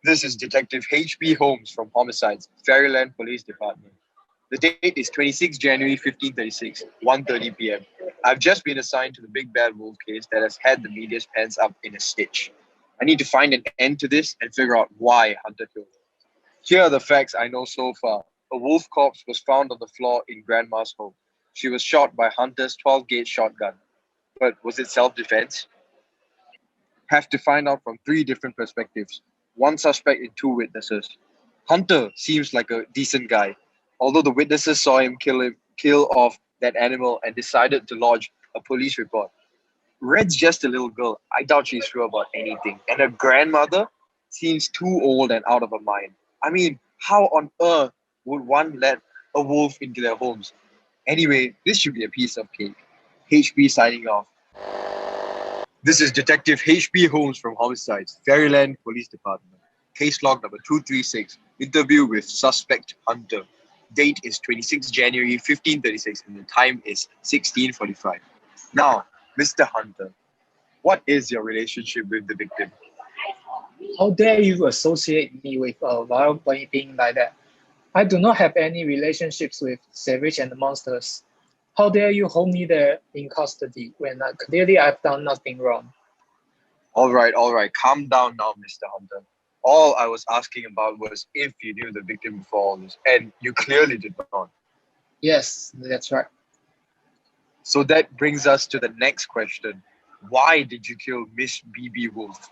This is Detective H.P. Holmes from Homicides, Fairyland Police Department. The date is 26 January 1536, 1:30 p.m. I've just been assigned to the big bad wolf case that has had the media's pants up in a stitch. I need to find an end to this and figure out why Hunter killed her. Here are the facts I know so far. A wolf corpse was found on the floor in Grandma's home. She was shot by Hunter's 12-gauge shotgun. But was it self-defense? Have to find out from three different perspectives. One suspect and two witnesses. Hunter seems like a decent guy, although the witnesses saw him kill off that animal and decided to lodge a police report. Red's just a little girl. I doubt she's sure about anything. And her grandmother seems too old and out of her mind. I mean, how on earth would one let a wolf into their homes? Anyway, this should be a piece of cake. HB signing off. This is Detective H.P. Holmes from Homicides, Fairyland Police Department. Case log number 236. Interview with suspect Hunter. Date is 26 January 1536 and the time is 16:45. Now, Mr. Hunter, what is your relationship with the victim? How dare you associate me with a wild being like that? I do not have any relationships with savage and monsters. How dare you hold me there in custody when clearly I've done nothing wrong? All right, calm down now, Mr. Hunter. All I was asking about was if you knew the victim before all this, and you clearly did not. Yes, that's right. So that brings us to the next question. Why did you kill Miss B.B. Wolf?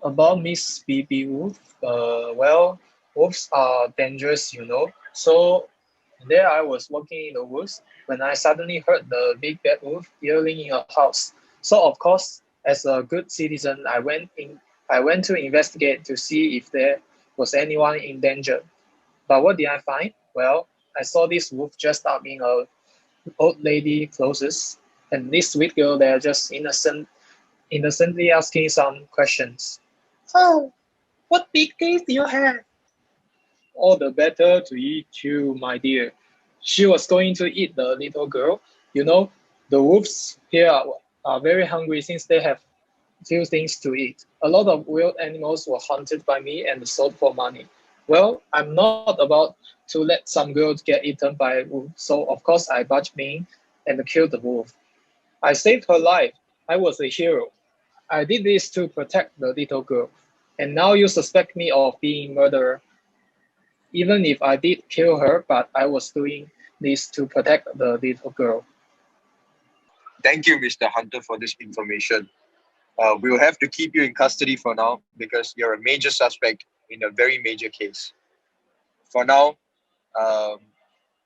About Miss B.B. Wolf, well, wolves are dangerous, you know. So there I was walking in the woods when I suddenly heard the big bad wolf yelling in a house. So of course, as a good citizen, I went to investigate to see if there was anyone in danger. But what did I find? Well, I saw this wolf dressed up in a old lady clothes, and this sweet girl there just innocently asking some questions. Oh, what big teeth do you have? All the better to eat you, my dear. She was going to eat the little girl. You know, the wolves here are very hungry since they have few things to eat. A lot of wild animals were hunted by me and sold for money. Well, I'm not about to let some girl get eaten by a wolf, so of course I barged in and killed the wolf. I saved her life. I was a hero. I did this to protect the little girl. And now you suspect me of being murderer. Even if I did kill her, but I was doing this to protect the little girl. Thank you, Mr. Hunter, for this information. We will have to keep you in custody for now because you're a major suspect in a very major case. For now, um,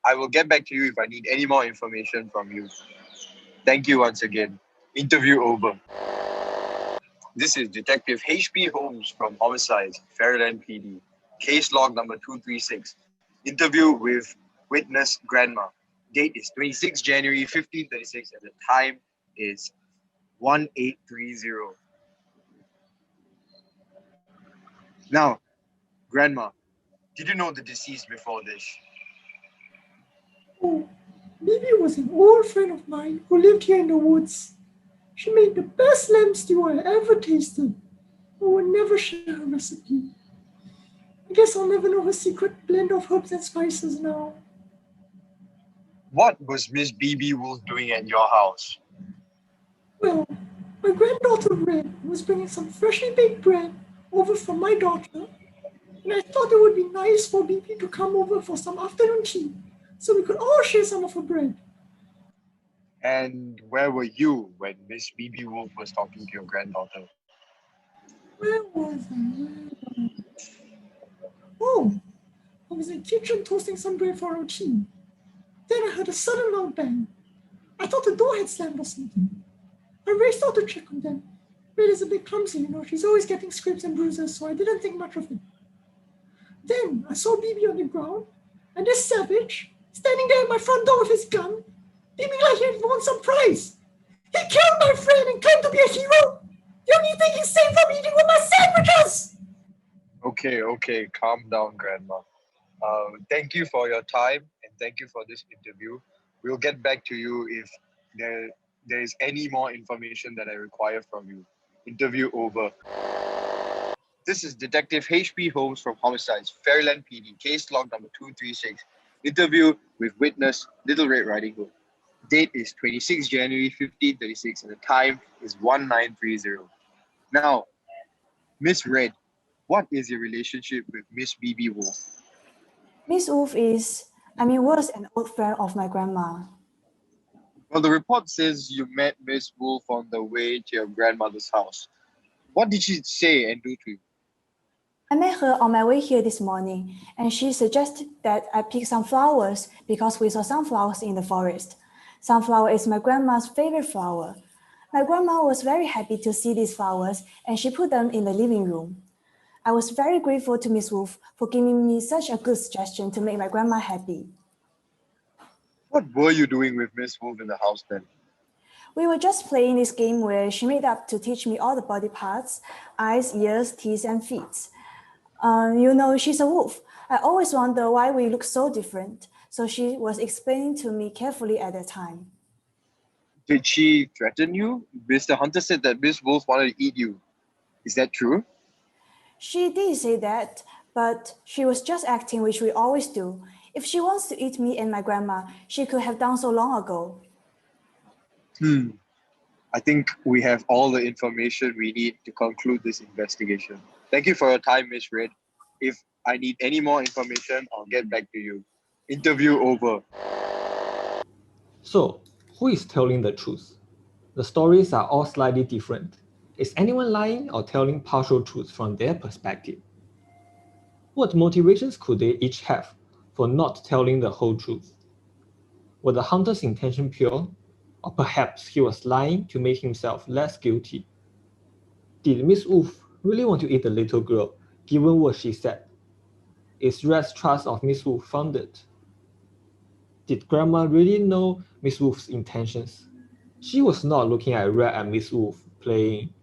I will get back to you if I need any more information from you. Thank you once again. Interview over. This is Detective H.P. Holmes from Homicides, Fairyland PD. Case log number 236. Interview with witness Grandma. Date is 26 January 1536 and the time is 1830. Now, Grandma, did you know the deceased before this? Oh, Bibi was an old friend of mine who lived here in the woods. She made the best lamb stew I ever tasted. I will never share her recipe. I guess I'll never know her secret blend of herbs and spices now. What was Miss B.B. Wolf doing at your house? Well, my granddaughter Red was bringing some freshly baked bread over from my daughter, and I thought it would be nice for Bibi to come over for some afternoon tea so we could all share some of her bread. And where were you when Miss B.B. Wolf was talking to your granddaughter? Where was I? Oh, I was in the kitchen toasting some bread for our tea. Then I heard a sudden loud bang. I thought the door had slammed or something. I raced out to check on them. Red is a bit clumsy, you know. She's always getting scrapes and bruises, so I didn't think much of it. Then I saw Bibi on the ground, and this savage, standing there at my front door with his gun, beaming like he had won some prize. He killed my friend and claimed to be a hero. The only thing he saved from eating were my sandwiches! Okay, calm down, Grandma. Thank you for your time and thank you for this interview. We'll get back to you if there is any more information that I require from you. Interview over. This is Detective H.P. Holmes from Homicides, Fairyland PD, case log number 236. Interview with witness Little Red Riding Hood. Date is 26 January 1536 and the time is 1930. Now, Miss Red, what is your relationship with Miss B.B. Wolf? Miss Wolf was an old friend of my grandma. Well, the report says you met Miss Wolf on the way to your grandmother's house. What did she say and do to you? I met her on my way here this morning, and she suggested that I pick some flowers because we saw sunflowers in the forest. Sunflower is my grandma's favorite flower. My grandma was very happy to see these flowers, and she put them in the living room. I was very grateful to Miss Wolf for giving me such a good suggestion to make my grandma happy. What were you doing with Miss Wolf in the house then? We were just playing this game where she made up to teach me all the body parts: eyes, ears, teeth, and feet. She's a wolf. I always wonder why we look so different. So she was explaining to me carefully at that time. Did she threaten you? Mr. Hunter said that Miss Wolf wanted to eat you. Is that true? She did say that, but she was just acting, which we always do. If she wants to eat me and my grandma, she could have done so long ago. I think we have all the information we need to conclude this investigation. Thank you for your time, Miss Red. If I need any more information, I'll get back to you. Interview over. So, who is telling the truth? The stories are all slightly different. Is anyone lying or telling partial truths from their perspective? What motivations could they each have for not telling the whole truth? Was the hunter's intention pure? Or perhaps he was lying to make himself less guilty? Did Miss Wolf really want to eat the little girl, given what she said? Is Red's trust of Miss Wolf founded? Did Grandma really know Miss Wolf's intentions? She was not looking at Red and Miss Wolf playing.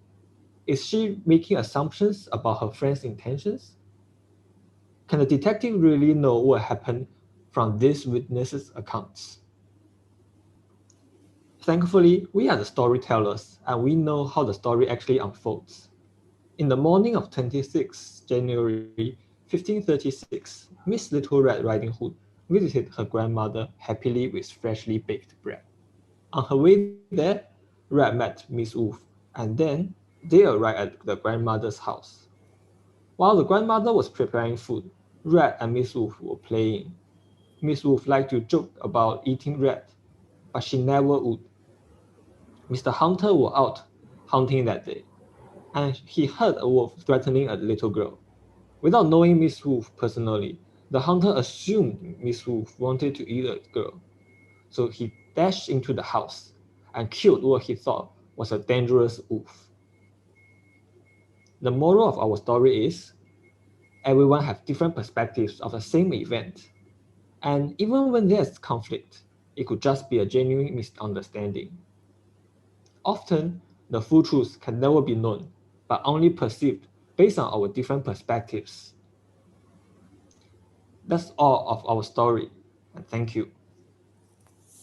Is she making assumptions about her friend's intentions? Can the detective really know what happened from these witnesses' accounts? Thankfully, we are the storytellers and we know how the story actually unfolds. In the morning of 26 January 1536, Miss Little Red Riding Hood visited her grandmother happily with freshly baked bread. On her way there, Red met Miss Wolf, and then they arrived at the grandmother's house. While the grandmother was preparing food, Red and Miss Wolf were playing. Miss Wolf liked to joke about eating Red, but she never would. Mr. Hunter was out hunting that day, and he heard a wolf threatening a little girl. Without knowing Miss Wolf personally, the hunter assumed Miss Wolf wanted to eat the girl, so he dashed into the house and killed what he thought was a dangerous wolf. The moral of our story is everyone has different perspectives of the same event, and even when there's conflict, it could just be a genuine misunderstanding. Often, the full truth can never be known, but only perceived based on our different perspectives. That's all of our story, and thank you.